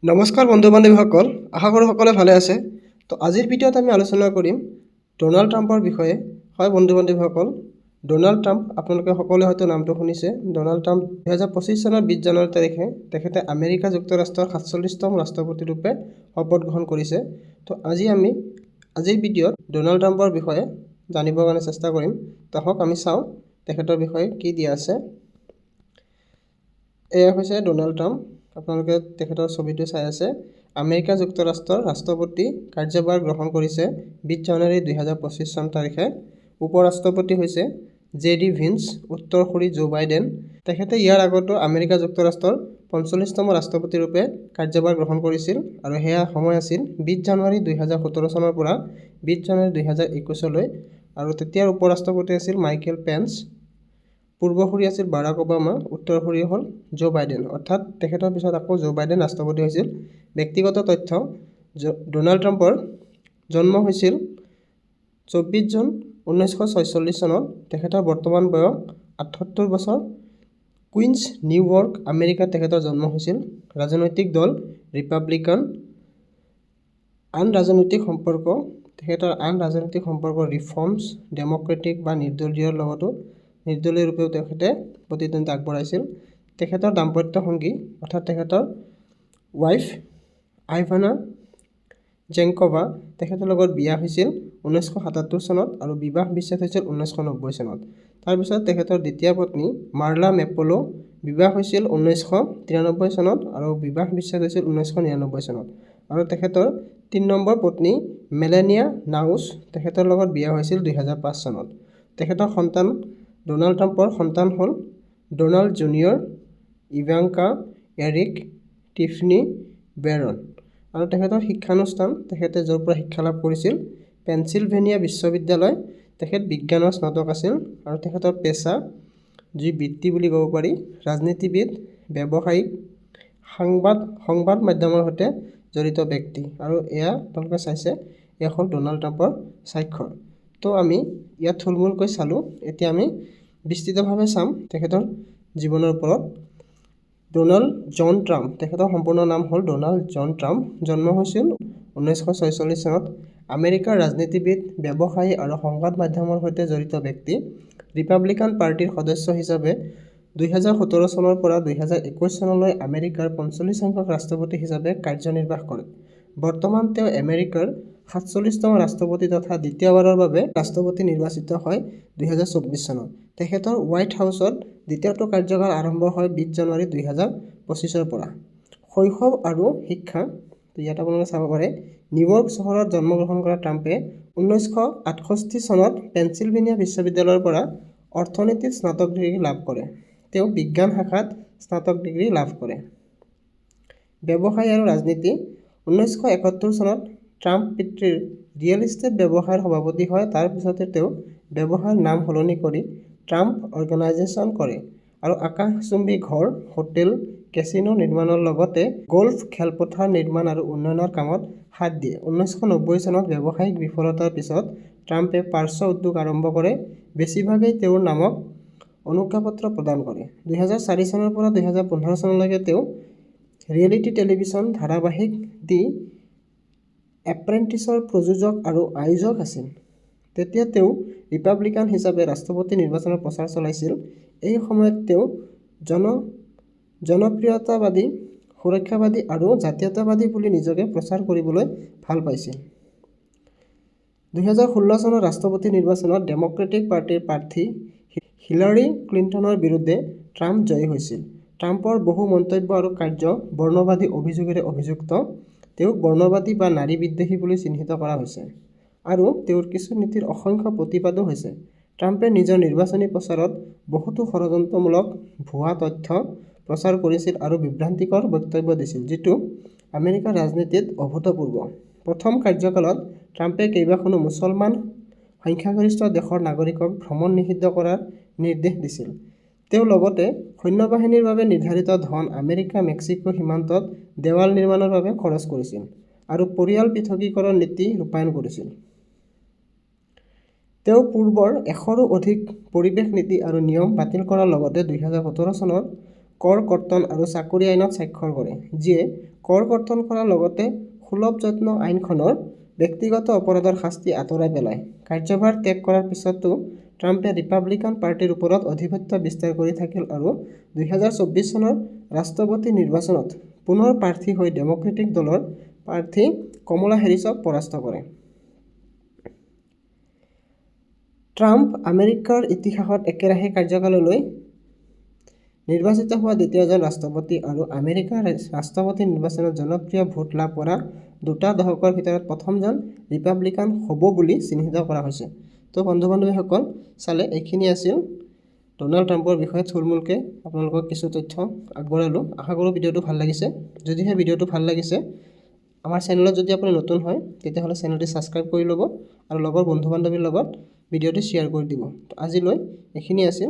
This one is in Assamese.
নমস্কাৰ বন্ধু বান্ধৱীসকল, আশা কৰোঁ সকলোৱে ভালে আছে। তো আজিৰ ভিডিঅ'ত আমি আলোচনা কৰিম ডোনাল্ড ট্ৰাম্পৰ বিষয়ে। হয় বন্ধু বান্ধৱীসকল, ডোনাল্ড ট্ৰাম্প আপোনালোকে সকলোৱে হয়তো নামটো শুনিছে। ডোনাল্ড ট্ৰাম্প 2025 চনৰ 20 জানুৱাৰী তাৰিখে তেখেতে আমেৰিকা যুক্তৰাষ্ট্ৰৰ 47তম ৰাষ্ট্ৰপতি ৰূপে শপত গ্ৰহণ কৰিছে। তো আজিৰ ভিডিঅ'ত ডোনাল্ড ট্ৰাম্পৰ বিষয়ে জানিবৰ কাৰণে চেষ্টা কৰিম। তো আহক আমি চাওঁ তেখেতৰ বিষয়ে কি দিয়া আছে। এয়া হৈছে ডোনাল্ড ট্ৰাম্প। আপোনালোকে তেখেতৰ ছবিটো চাই আছে। আমেৰিকা যুক্তৰাষ্ট্ৰৰ ৰাষ্ট্ৰপতি কাৰ্যভাৰ গ্ৰহণ কৰিছে 20 জানুৱাৰী 2025 চন তাৰিখে। উপৰাষ্ট্ৰপতি হৈছে জে.ডি. ভিন্স, উত্তৰসূৰী জো বাইডেন। তেখেতে ইয়াৰ আগতো আমেৰিকা যুক্তৰাষ্ট্ৰৰ 45তম ৰাষ্ট্ৰপতি ৰূপে কাৰ্যভাৰ গ্ৰহণ কৰিছিল আৰু সেয়া সময় আছিল 20 জানুৱাৰী 2017 চনৰ পৰা 20 জানুৱাৰী 2021লৈ। আৰু তেতিয়াৰ উপৰাষ্ট্ৰপতি আছিল মাইকেল পেন্স। পূৰ্বসূৰী আছিল বাৰাক ওবামা, উত্তৰসূৰী হ'ল জো বাইডেন। অৰ্থাৎ তেখেতৰ পিছত আকৌ জো বাইডেন ৰাষ্ট্ৰপতি হৈছিল। ব্যক্তিগত তথ্য, ডোনাল্ড ট্ৰাম্পৰ জন্ম হৈছিল 24 জুন 1946 চনত। তেখেতৰ বৰ্তমান বয়স 78 বছৰ। কুইন্স, নিউয়ৰ্ক, আমেৰিকাত তেখেতৰ জন্ম হৈছিল। ৰাজনৈতিক দল ৰিপাব্লিকান। তেখেতৰ আন ৰাজনৈতিক সম্পৰ্ক ৰিফৰ্মছ, ডেম'ক্ৰেটিক বা নিৰ্দলীয়ৰ লগতো নিৰ্দলীয় ৰূপেও তেখেতে প্ৰতিদ্বন্দ্বিতা আগবঢ়াইছিল। তেখেতৰ দাম্পত্য সংগী অৰ্থাৎ তেখেতৰ ৱাইফ আইভানা জেংকভা তেখেতৰ লগত বিয়া হৈছিল 1977 চনত আৰু বিবাহ বিচ্ছেদ হৈছিল 1990 চনত। তাৰপিছত তেখেতৰ দ্বিতীয় পত্নী মাৰ্লা মেপলো বিবাহ হৈছিল 1993 চনত আৰু বিবাহ বিচ্ছেদ হৈছিল 1999 চনত। আৰু তেখেতৰ 3 নম্বৰ পত্নী মেলানিয়া নাউছ তেখেতৰ লগত বিয়া হৈছিল 2005 চনত। তেখেতৰ সন্তান ডোনাল্ড ট্ৰাম্পৰ সন্তান হ'ল Donald junior, Ivanka, Eric, Tiffany, Barron. আৰু তেখেতৰ শিক্ষানুষ্ঠান, তেখেতে য'ৰ পৰা শিক্ষা লাভ কৰিছিল পেনচিলভেনিয়া বিশ্ববিদ্যালয়। তেখেত বিজ্ঞানৰ স্নাতক আছিল। আৰু তেখেতৰ পেচা, যি বৃত্তি বুলি ক'ব পাৰি, ৰাজনীতিবিদ, ব্যৱসায়িক, সংবাদ মাধ্যমৰ সৈতে জড়িত ব্যক্তি। আৰু এয়া আপোনালোকে চাইছে, এয়া হ'ল ডোনাল্ড ট্ৰাম্পৰ স্বাক্ষৰ। তো আমি ইয়াত থুলমূলকৈ চালোঁ। এতিয়া আমি বিস্তৃতভাৱে চাম তেখেতৰ জীৱনৰ ওপৰত। ডোনাল্ড জন ট্ৰাম্প, তেখেতৰ সম্পূৰ্ণ নাম হ'ল ডোনাল্ড জন ট্ৰাম্প। জন্ম হৈছিল 1946 চনত। আমেৰিকাৰ ৰাজনীতিবিদ, ব্যৱসায়ী আৰু সংবাদ মাধ্যমৰ সৈতে জড়িত ব্যক্তি। ৰিপাব্লিকান পাৰ্টিৰ সদস্য হিচাপে 2017 চনৰ পৰা 2021 চনলৈ আমেৰিকাৰ 45 সংখ্যক ৰাষ্ট্ৰপতি হিচাপে কাৰ্যনিৰ্বাহ কৰে। বৰ্তমান তেওঁ আমেৰিকাৰ 47তম ৰাষ্ট্ৰপতি তথা দ্বিতীয়বাৰৰ বাবে ৰাষ্ট্ৰপতি নিৰ্বাচিত হয় 2024 চনত। তেখেতৰ হোৱাইট হাউচত দ্বিতীয়টো কাৰ্যকাল আৰম্ভ হয় 20 জানুৱাৰী 2025 পৰা। শৈশৱ আৰু শিক্ষা, ইয়াত আপোনালোকে চাব পাৰে। নিউয়ৰ্ক চহৰত জন্মগ্ৰহণ কৰা ট্ৰাম্পে 1968 চনত পেনচিলভেনিয়া বিশ্ববিদ্যালয়ৰ পৰা অৰ্থনীতিত স্নাতক ডিগ্ৰী লাভ কৰে। তেওঁ বিজ্ঞান শাখাত স্নাতক ডিগ্ৰী লাভ কৰে। ব্যৱসায় আৰু ৰাজনীতি, 1971 চনত ট্ৰাম্প পিতৃৰ ৰিয়েল ইষ্টেট ব্যৱসায়ৰ সভাপতি হয়। তাৰ পিছতে তেওঁ ব্যৱসায়ৰ নাম সলনি কৰি ট্ৰাম্প অৰ্গেনাইজেশ্যন কৰে আৰু আকাশচুম্বী ঘৰ, হোটেল, কেছিনো নিৰ্মাণৰ লগতে গল্ফ খেলপথাৰ নিৰ্মাণ আৰু উন্নয়নৰ কামত হাত দিয়ে। 1990 চনত ব্যৱসায়িক বিফলতাৰ পিছত ট্ৰাম্পে পাৰ্শ্ব উদ্যোগ আৰম্ভ কৰে। বেছিভাগেই তেওঁৰ নামক অনুজ্ঞাপত্ৰ প্ৰদান কৰে। 2004 চনৰ পৰা 2015 চনলৈকে তেওঁ ৰিয়েলিটি টেলিভিছন ধাৰাবাহিক দি এপ্ৰেণ্টিছৰ প্ৰযোজক আৰু আয়োজক আছিল। তেতিয়া তেওঁ ৰিপাব্লিকান হিচাপে ৰাষ্ট্ৰপতি নিৰ্বাচনৰ প্ৰচাৰ চলাইছিল। এই সময়ত তেওঁ জনপ্ৰিয়তাবাদী, সুৰক্ষাবাদী আৰু জাতীয়তাবাদী বুলি নিজকে প্ৰচাৰ কৰিবলৈ ভাল পাইছিল। 2016 চনৰ ৰাষ্ট্ৰপতি নিৰ্বাচনত ডেম'ক্ৰেটিক পাৰ্টিৰ প্ৰাৰ্থী হিলাৰী ক্লিণ্টনৰ বিৰুদ্ধে ট্ৰাম্প জয়ী হৈছিল। ট্ৰাম্পৰ বহু মন্তব্য আৰু কাৰ্য বৰ্ণবাদী অভিযোগেৰে অভিযুক্ত। তেওঁক বৰ্ণবাদী বা নাৰী বিদ্বেষী বুলি চিহ্নিত কৰা হৈছে আৰু তেওঁৰ কিছু নীতিৰ অসংখ্য প্ৰতিবাদো হৈছে। ট্ৰাম্পে নিজৰ নিৰ্বাচনী প্ৰচাৰত বহুতো ষড়যন্ত্ৰমূলক ভুৱা তথ্য প্ৰচাৰ কৰিছিল আৰু বিভ্ৰান্তিকৰ বক্তব্য দিছিল, যিটো আমেৰিকাৰ ৰাজনীতিত অভূতপূৰ্ব। প্ৰথম কাৰ্যকালত ট্ৰাম্পে কেইবাখনো মুছলমান সংখ্যাগৰিষ্ঠ দেশৰ নাগৰিকক ভ্ৰমণ নিষিদ্ধ কৰাৰ নিৰ্দেশ দিছিল। তেওঁ লগতে সৈন্যবাহিনীৰ বাবে নিৰ্ধাৰিত ধন আমেৰিকা-মেক্সিকো সীমান্তত দেৱাল নিৰ্মাণৰ বাবে খৰচ কৰিছিল আৰু পৰিয়াল পৃথকীকৰণ নীতি ৰূপায়ণ কৰিছিল। তেওঁ পূৰ্বৰ 100ৰো অধিক পৰিৱেশ নীতি আৰু নিয়ম বাতিল কৰাৰ লগতে 2017 চনত কৰ কৰ্তন আৰু চাকৰি আইনত স্বাক্ষৰ কৰে, যিয়ে কৰ কৰ্তন কৰাৰ লগতে সুলভ যত্ন আইনখনৰ ব্যক্তিগত অপৰাধৰ শাস্তি আঁতৰাই পেলায়। কাৰ্যভাৰ ত্যাগ কৰাৰ পিছতো ট্ৰাম্পে ৰিপাব্লিকান পাৰ্টিৰ ওপৰত আধিপত্য বিস্তাৰ কৰি থাকিল আৰু 2024 চনৰ ৰাষ্ট্ৰপতি নিৰ্বাচনত পুনৰ প্ৰাৰ্থী হৈ ডেম'ক্ৰেটিক দলৰ প্ৰাৰ্থী কমলা হেৰিছক পৰাস্ত কৰে। ট্ৰাম্প আমেৰিকাৰ ইতিহাসত একেৰাহে কাৰ্যকাললৈ নিৰ্বাচিত হোৱা দ্বিতীয়জন ৰাষ্ট্ৰপতি আৰু আমেৰিকাৰ ৰাষ্ট্ৰপতি নিৰ্বাচনত জনপ্ৰিয় ভোট লাভ কৰা দুটা দশকৰ ভিতৰত প্ৰথমজন ৰিপাব্লিকান হ'ব বুলি চিহ্নিত কৰা হৈছে। তো বন্ধু-বান্ধৱীসকল চালে এইখিনি আছিল ডনাল্ড ট্ৰাম্পৰ বিষয়ে থুলমূলকৈ আপোনালোকক কিছু তথ্য আগবঢ়ালোঁ। আশা কৰোঁ ভিডিঅ'টো ভাল লাগিছে। যদিহে ভিডিঅ'টো ভাল লাগিছে, আমাৰ চেনেলত যদি আপুনি নতুন হয় তেতিয়াহ'লে চেনেলটি ছাবস্ক্ৰাইব কৰি ল'ব আৰু লগৰ বন্ধু-বান্ধৱীৰ লগত ভিডিঅ'টো শ্বেয়াৰ কৰি দিব। তো আজিলৈ এইখিনি আছিল।